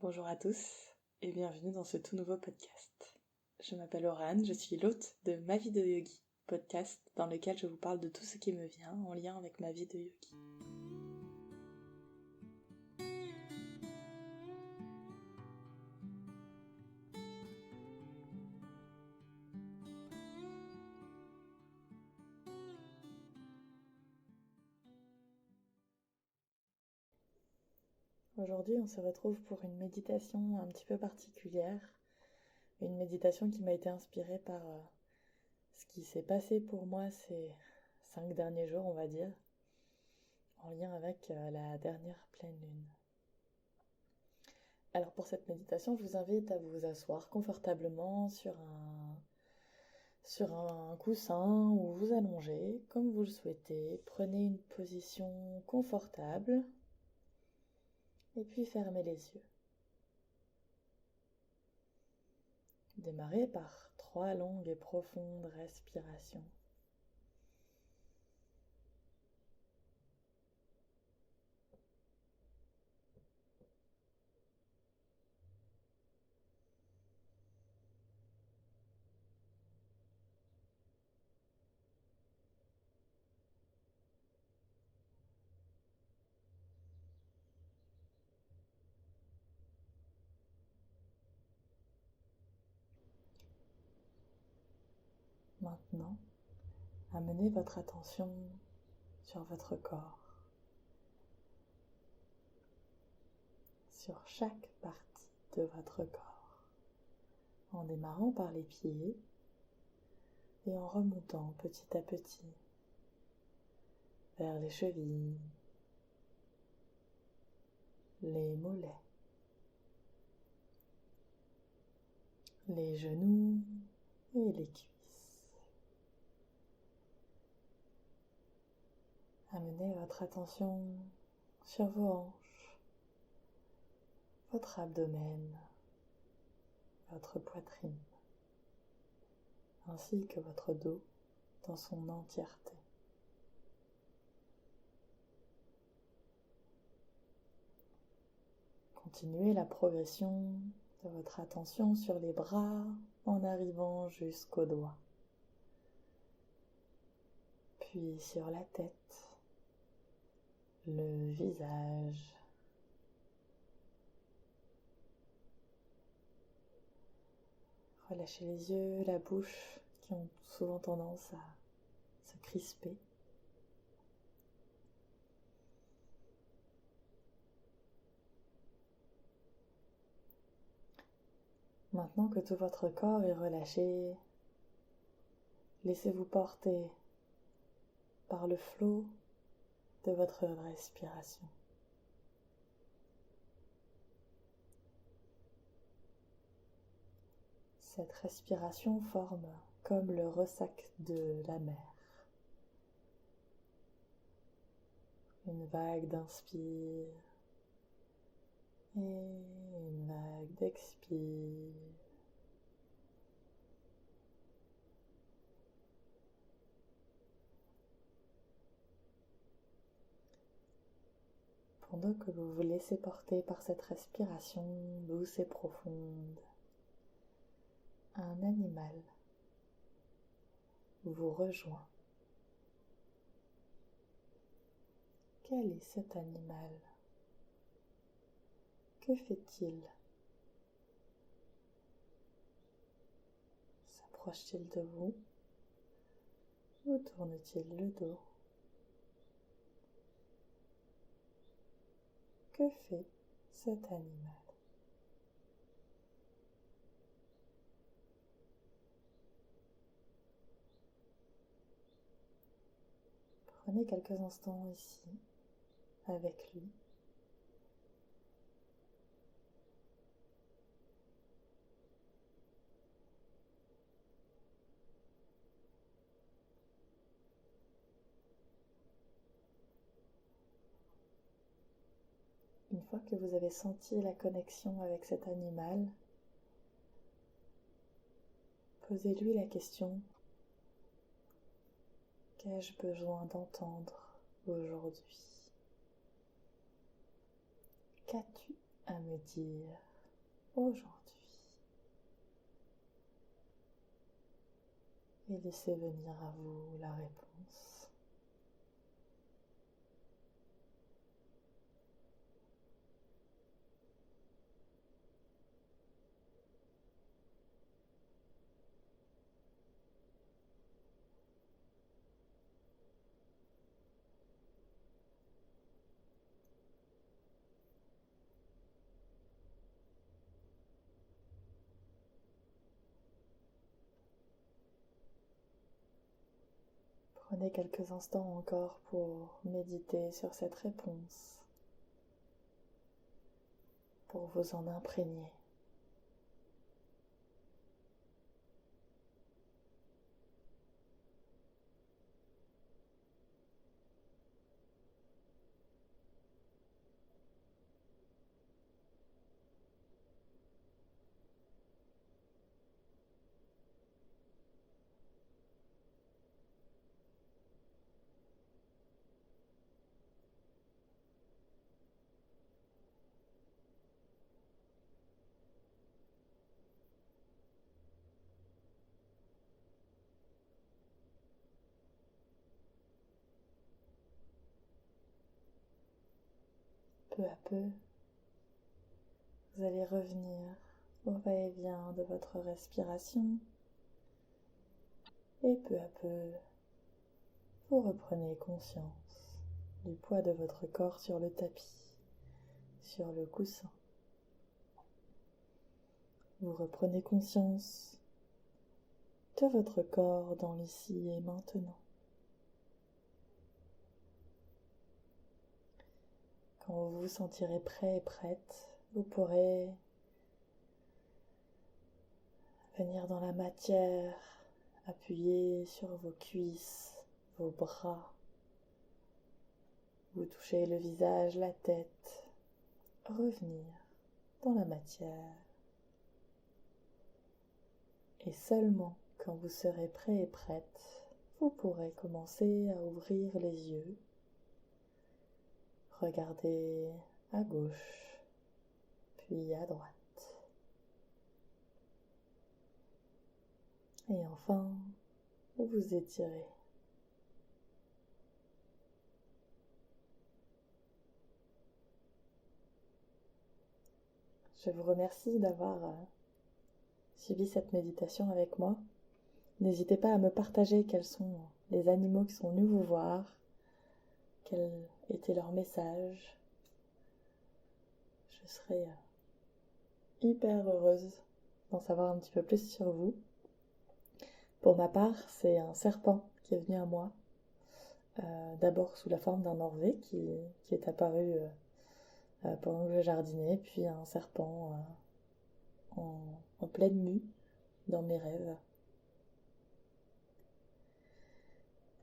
Bonjour à tous et bienvenue dans ce tout nouveau podcast. Je m'appelle Aurane, je suis l'hôte de Ma vie de yogi, podcast dans lequel je vous parle de tout ce qui me vient en lien avec ma vie de yogi. Aujourd'hui, on se retrouve pour une méditation un petit peu particulière, une méditation qui m'a été inspirée par ce qui s'est passé pour moi ces 5 derniers jours, on va dire, en lien avec la dernière pleine lune. Alors pour cette méditation, je vous invite à vous asseoir confortablement sur un coussin ou vous allonger comme vous le souhaitez. Prenez une position confortable et puis fermez les yeux. Démarrez par 3 longues et profondes respirations. Maintenant, amenez votre attention sur votre corps, sur chaque partie de votre corps, en démarrant par les pieds et en remontant petit à petit vers les chevilles, les mollets, les genoux et les cuisses. Amenez votre attention sur vos hanches, votre abdomen, votre poitrine, ainsi que votre dos dans son entièreté. Continuez la progression de votre attention sur les bras en arrivant jusqu'aux doigts, puis sur la tête, le visage, relâchez les yeux, la bouche qui ont souvent tendance à se crisper. Maintenant que tout votre corps est relâché, laissez-vous porter par le flot de votre respiration. Cette respiration forme comme le ressac de la mer. Une vague d'inspire et une vague d'expire. Pendant que vous vous laissez porter par cette respiration douce et profonde, un animal vous rejoint. Quel est cet animal? Que fait-il? S'approche-t-il de vous ou tourne-t-il le dos? Que fait cet animal? Prenez quelques instants ici avec lui. Une fois que vous avez senti la connexion avec cet animal, posez-lui la question: qu'ai-je besoin d'entendre aujourd'hui? Qu'as-tu à me dire aujourd'hui et laissez venir à vous la réponse. Prenez quelques instants encore pour méditer sur cette réponse, pour vous en imprégner. Peu à peu, vous allez revenir au va-et-vient de votre respiration et peu à peu, vous reprenez conscience du poids de votre corps sur le tapis, sur le coussin. Vous reprenez conscience de votre corps dans l'ici et maintenant. Quand vous vous sentirez prêt et prête, vous pourrez venir dans la matière, appuyer sur vos cuisses, vos bras. Vous touchez le visage, la tête. Revenir dans la matière. Et seulement quand vous serez prêt et prête, vous pourrez commencer à ouvrir les yeux. Regardez à gauche, puis à droite. Et enfin, vous vous étirez. Je vous remercie d'avoir suivi cette méditation avec moi. N'hésitez pas à me partager quels sont les animaux qui sont venus vous voir, quel était leur message. Je serais hyper heureuse d'en savoir un petit peu plus sur vous. Pour ma part, c'est un serpent qui est venu à moi, d'abord sous la forme d'un orvé qui est apparu pendant que je jardinais, puis un serpent en pleine nue dans mes rêves.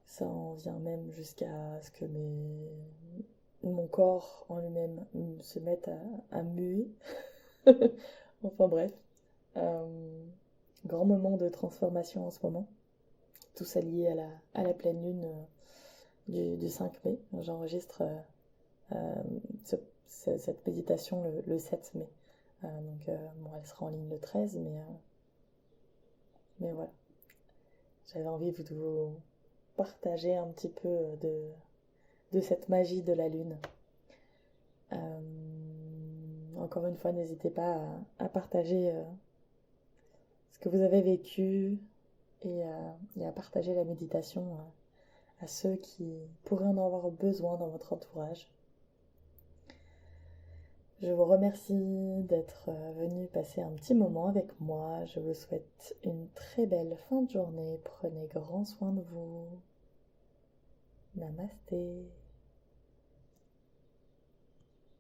Ça en vient même jusqu'à ce que mon corps en lui-même se mette à muer. Enfin bref, grand moment de transformation en ce moment. Tout ça lié à la pleine lune du 5 mai. J'enregistre cette méditation le 7 mai. Donc bon, elle sera en ligne le 13, mais voilà. J'avais envie de vous partager un petit peu de cette magie de la lune. Encore une fois, n'hésitez pas à partager ce que vous avez vécu et à partager la méditation à ceux qui pourraient en avoir besoin dans votre entourage. Je vous remercie d'être venu passer un petit moment avec moi. Je vous souhaite une très belle fin de journée. Prenez grand soin de vous. Namasté.